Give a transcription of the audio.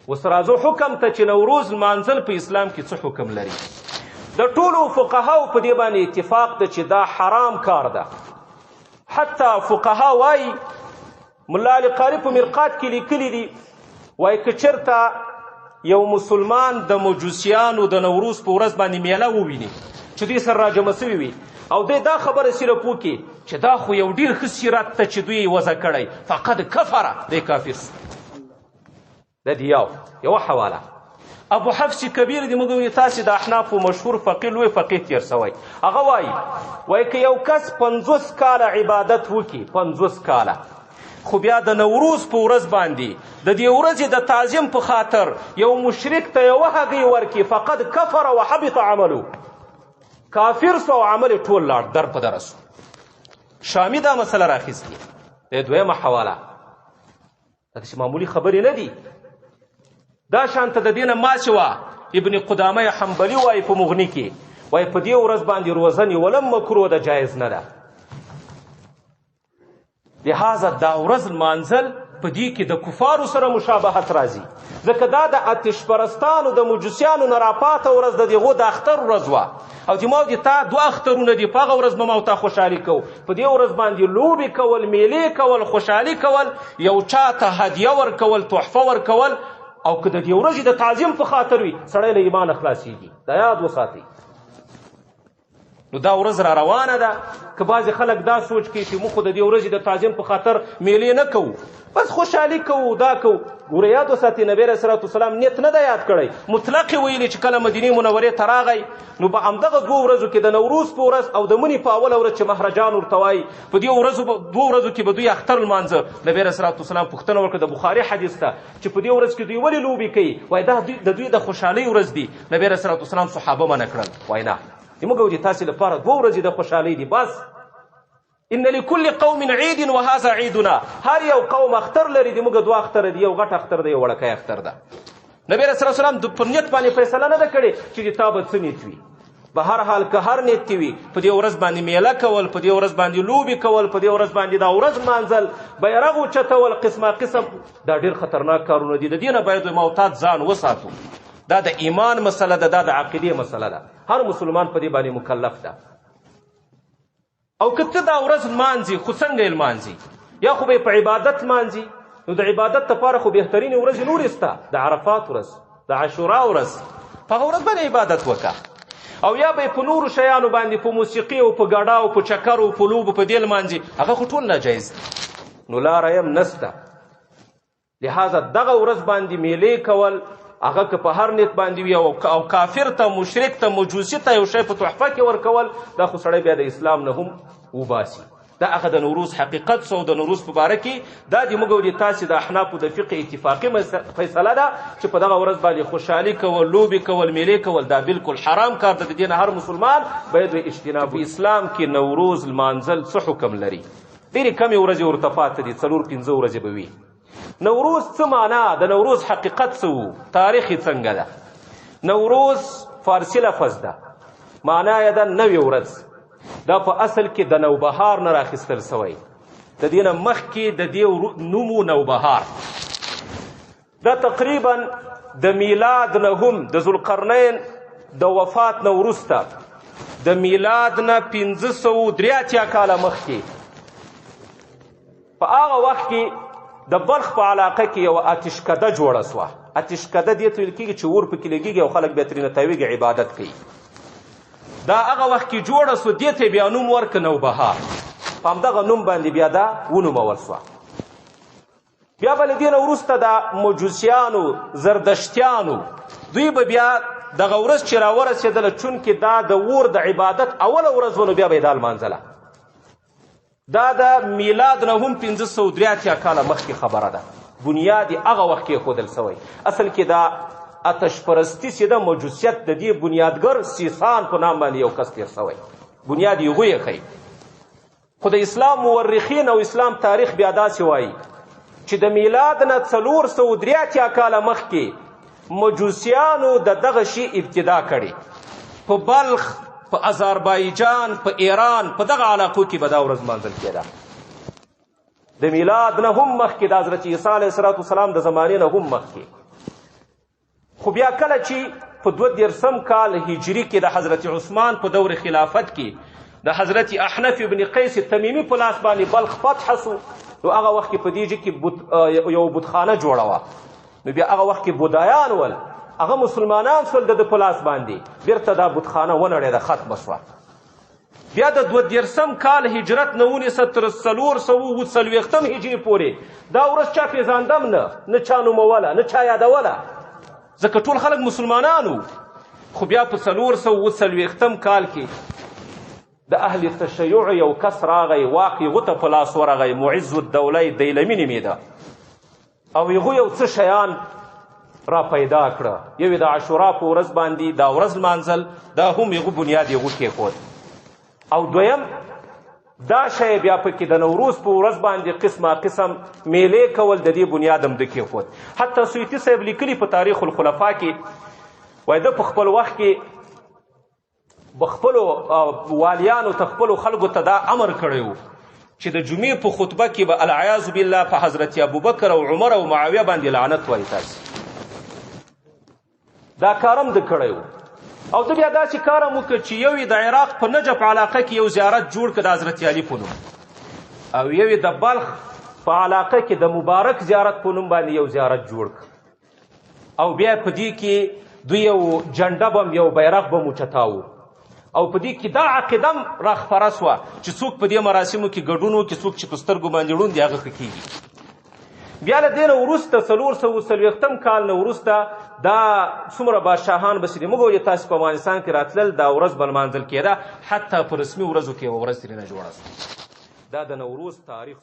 اوس راځو حکم ته چې نوروز لمانځل په اسلام کې څه حکم لري. د ټولو فقهاو په دې باندې اتفاق ده چې دا حرام کار ده. حتی فقها وایي، ملا علي قاري په مرقات کې لیکلي دي، وایي که چېرته یو مسلمان د مجوسیانو د نوروز په ورځ باندې میله وویني چې دوی سره راجمع سوي وي او دی دا خبره سیرپ وکړي چې دا خو یو ډېر ښه سیرت ته چې دوی وضع کړی، فقد کفره، دی کافر. د دې یوه حواله. ابو حفص کبیر دی، موږ ویني تاسې د احنافو مشهور فقیه، لوی فقیه تېر سوی، هغه وایي که یو کس 50 کاله عبادت وکړي، 50 کاله، خو بیا د نوروز په ورځ باندې د دې ورځې د تعظیم په خاطر یو مشرک ته یوه هګۍ ورکړي، فقد کفر وحبط عملو، کافر سو او عمل ټول لاړ، در په دره سو. شامي دا مسله راخیستې. د دویمه حواله، دا چې معمولي خبرې نه دي، دا شانته د دې نه ماسې وه. ابن قدامه حنبلي وایي په مغني کې، وایي په دې ورځ باندې روزه نیولم مکروه ده، جایز نه ده. لہذا دا ورځ لمانځل په دې کې د کفارو سره مشابهت راځي، ځکه دا د آتش پرستانو د مجوسیانو نه راپاته ورځ د دغو د اختر ورځ وه، او چې ما د تا 2 اخترونه دي، په هغه ورځ به ما او تا خوشحالي کوو. په دې ورځ باندې لوبې کول، میلې کول، خوشحالي کول، یو چا ته هدیه ورکول، تحفه ورکول، او که د دې ورځې د تعظیم په خاطر وي، سړی له ایمانه خلاصېږي. دا یاد وساتئ. نو دا ورځ را روانه ده. که بعضې خلک دا سوچ کوي چې موږ خو د دې ورځې د تعظیم په خاطر میلې نه کوو، بس خوشحالي کوو، دا کوو. ګوره یاد وساتئ، نبی علیه صلات وسلام نیت نه ده یاد کړی، مطلق یې ویلي چې کله مدینې منورې ته راغی نو په همدغه 2 ورځو کې د نوروز په ورځ او د مني په اوله ورځ چې مهرجان ورته وایي، په دې 2 ورځو کې به دوی اختر لمانځه. نبی علیه صلات وسلام پوښتنه وکړه د بخاري حدیث ته چې په دې ورځ کې دوی ولې لوبې کوي؟ وایي دا د دوی د خوشحالۍ ورځ دي. نبی علیه صلات وسلام صحابه منع کړل، وایي نه، موږ وایو چې تاسې لپاره 2 ورځې د خوشحالۍ دي بس. ان لكل قوم عيد وهذا عيدنا، هر یو قوم اختر لري، د موږ 2 اختر دي، یو غټ اختر دی، یو وړکی اختر ده. نبی رسول الله سلام د پر نیت باندې فیصله نه ده کړې چې د تا به څه نیت وي. به هر حال که هر نیت وي، په دې ورځ باندې میله کول، په دې ورځ باندې لوبې کول، په دې ورځ باندې دا ورځ لمانځل، بیرغ اوچتول، قسمه قسم، دا ډېر خطرناک کارونه دي. د دې نه باید محتاط ځان وساتو. دا د ایمان مسله ده، دا د عقیدې مسله ده. هر مسلمان په دې باندې مکلف ده. او که ته دا ورځ لمانځي، خو څنګه یې لمانځي؟ یا خو به یې په عبادت لمانځي، نو د عبادت لپاره خو بهترینې ورځې نورې شته، د عرفات ورځ، د عاشورا ورځ، په هغه ورځ باندې عبادت وکړه. او یا به یې په نورو شیانو باندې، په موسیقي او په ګډا او په چکر او په لوبو په دې لمانځي، هغه خو ټول ناجایز دي، نو لاره یې نسته. لہذا دغه ورځ باندې میلې کول، هغه که په هر نیت باندې وي، او کافر ته، مشرک ته، مجوسي ته یو شی په تحفه کې ورکول، دا خو سړی بیا د اسلام نه هم وباسي. دا هغه د نوروز حقیقت سو. د نوروز په باره کې دا د موږ د تاسې د احنافو د فقه اتفاقي فیصله ده چې په دغه ورځ باندې خوشحالي کول، لوبې کول، میلې کول، دا بالکل حرام کار ده. د دې نه هر مسلمان باید اجتناب. په اسلام کې نوروز لمانځل څه حکم لري؟ ډېرې کمې ورځې ورته پاتې دي، 4-5 ورځې به وي. نوروز څه معنا؟ د نوروز حقیقت څه و؟ تاریخ یې څنګه ده؟ نوروز فارسي لفظ ده، معنا یې ده نوې ورځ. دا په اصل کې د نوبهار نه راخیستل سوی، د دې نه مخکې د دې نوم و نوبهار. دا تقریبا د میلاد نه هم د ذوالقرنین د وفات نه وروسته، د میلاد نه 583 کاله مخکې، په هغه وخت کې د بلخ په علاقه کې یو آتشکده جوړه سوه. آتشکده دې ته ویل کېږي چې اور پکې لګېږي او خلک بیا ترېنه تاویږي، عبادت کوي. دا هغه وخت کې جوړه سوه، دې ته بیا نوم ورکړه نوبهار. په همدغه نوم باندې بیا دا ونومول سوه. بیا به له دې نه وروسته د مجوسیانو، زردشتیانو، دوی به بیا دغه ورځ چې راورسېدله، چونکې دا د اور د عبادت اوله ورځ و، نو بیا به یې دا لمانځله. دا د میلاد نه هم 583 کاله مخکې خبره ده. بنیاد یې هغه وخت کې ایښودل سوی. اصل کې دا آتش پرستی چې ده، مجوسیت، د دې بنیادګر سیسان په نام باندې یو کس تېر سوی، بنیاد یې هغوی ایښی. خو د اسلام مورخین او اسلام تاریخ بیا داسې وایي چې د میلاد نه 483 کاله مخکې مجوسیانو د دغه شي ابتدا کړې. په بلخ، په آذربایجان، په ایران، په دغه علاقو کې به دا ورځ لمانځل کېده. د میلاد نه هم مخکې، د حضرت عیسی علیه السلام د زمانې نه هم مخکې. خو بیا کله چې په 22 کال هجري کې د حضرت عثمان په دور خلافت کې د حضرت احنف ابن قیس تمیمی په لاس باندې بلخ فتح سو، نو هغه وخت کې په دې کې یو بتخانه جوړه وه، نو بیا هغه وخت کې بودایان ول هغه مسلمانان سول د په لاس باندې بیرته دا بتخانه ونړېده، ختمه شوه. بیا د 22 کال هجرت نه 1940 هجري پورې دا ورځ چا پیژاندم نه چا نوموله نه چا یادوله، ځکه ټول خلک مسلمانانو. خو بیا په 440 کال کې د اهل تشیع یو کس راغی، واق یې غوته په لاس ورغی، معز الدوله دیلمي نومېده، او هغوی یو څه شیان را پیدا کړه. یو د عاشورا په ورځ باندې دا ورځ لمانځل، دا هم هغو بنیاد هغو کېښود. او دویم دا شی بیا پکې د نوروز په ورځ باندې قسمه قسم میلې کول، د دې بنیاد هم د کېښود. حتی سیوطي صاحب لیکلي په تاریخ الخلفا کې، وایي ده په خپل وخت کې په خپلو والیانو ته خپلو خلکو ته دا امر کړی و چې د جمعې په خطبه کې به العیاذ بالله په حضرت ابوبکر او عمر او معاویه باندې لعنت وایي. تاسې دا کارم د کړی و. او ده بیا داسې کار هم وکړه چې یو یې د عراق په نجف علاقه کې یو زیارت جوړ کړه د حضرت علي په نوم، او یو یې د بلخ په علاقه کې د مبارک زیارت په نوم باندې یو زیارت جوړ کړ. او بیا په دې کې دوی یو جنډه بم یو بیرغ بم اوچتاوه، او په دې کې دا عقیده هم راخپره سوه چې څوک په دې مراسمو کې ګډون وکړي، څوک چې په سترګو باندې ړوند دی هغه ښه کېږي. بیا له دې نه وروسته 440 کال نه وروسته دا څومره بادشاهان به چې دي، موږ وایو تاسې په افغانستان کې راتلل دا ورځ به لمانځل کېده، حتی په رسمي ورځو کې یوه ورځ ترېنه جوړه سوه. دا د نوروز تاریخ